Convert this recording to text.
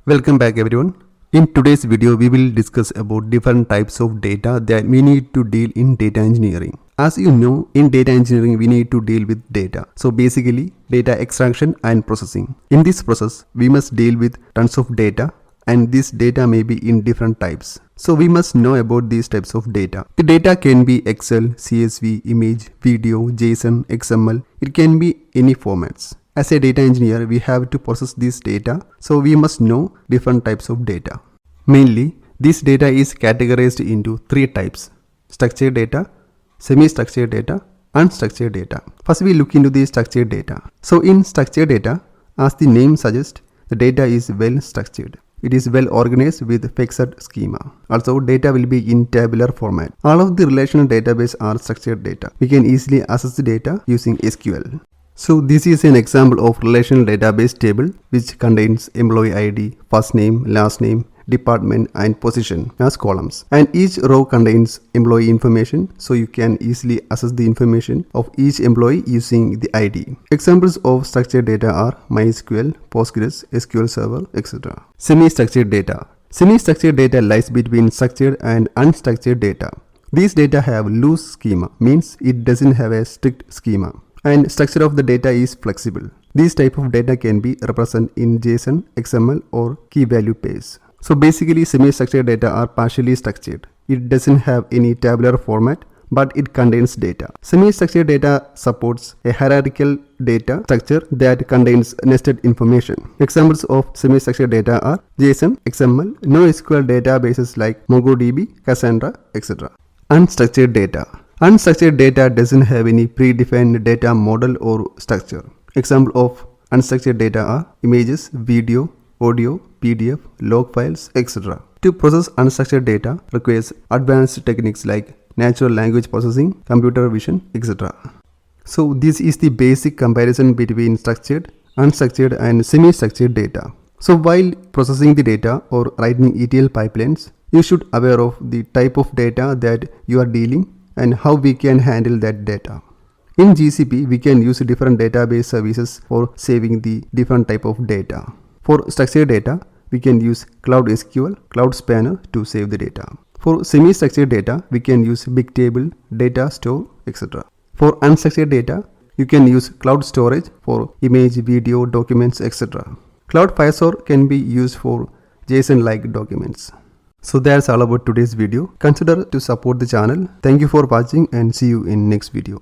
Welcome back everyone. In today's video, we will discuss about different types of data that we need to deal in data engineering. As you know, in data engineering, we need to deal with data. So basically, data extraction and processing. In this process, we must deal with tons of data, and this data may be in different types. So we must know about these types of data. The data can be Excel, CSV, image, video, JSON, XML. It can be any formats. As a data engineer, we have to process this data, so we must know different types of data. Mainly, this data is categorized into three types: structured data, semi-structured data, unstructured data. First, we look into the structured data. So in structured data, as the name suggests, the data is well structured. It is well organized with fixed schema. Also, data will be in tabular format. All of the relational database are structured data. We can easily access the data using SQL. So this is an example of relational database table which contains employee ID, first name, last name, department and position as columns, and each row contains employee information, so you can easily access the information of each employee using the ID. Examples of structured data are MySQL, Postgres, SQL Server, etc. Semi-structured data. Semi-structured data lies between structured and unstructured data. These data have loose schema, means it doesn't have a strict schema, and structure of the data is flexible. These type of data can be represented in JSON, XML or key value pairs. So basically, semi-structured data are partially structured. It doesn't have any tabular format, but it contains data. Semi-structured data supports a hierarchical data structure that contains nested information. Examples of semi-structured data are JSON, XML, NoSQL databases like MongoDB, Cassandra, etc. Unstructured data. Unstructured data doesn't have any predefined data model or structure. Example of unstructured data are images, video, audio, PDF, log files, etc. To process unstructured data requires advanced techniques like natural language processing, computer vision, etc. So this is the basic comparison between structured, unstructured and semi-structured data. So while processing the data or writing ETL pipelines, you should be aware of the type of data that you are dealing and how we can handle that data. In GCP, we can use different database services for saving the different type of data. For structured data, we can use Cloud SQL, Cloud Spanner to save the data. For semi-structured data, we can use Bigtable, Data Store, etc. For unstructured data, you can use cloud storage for image, video, documents, etc. Cloud Firestore can be used for JSON-like documents. So that's all about today's video. Consider to support the channel. Thank you for watching and see you in next video.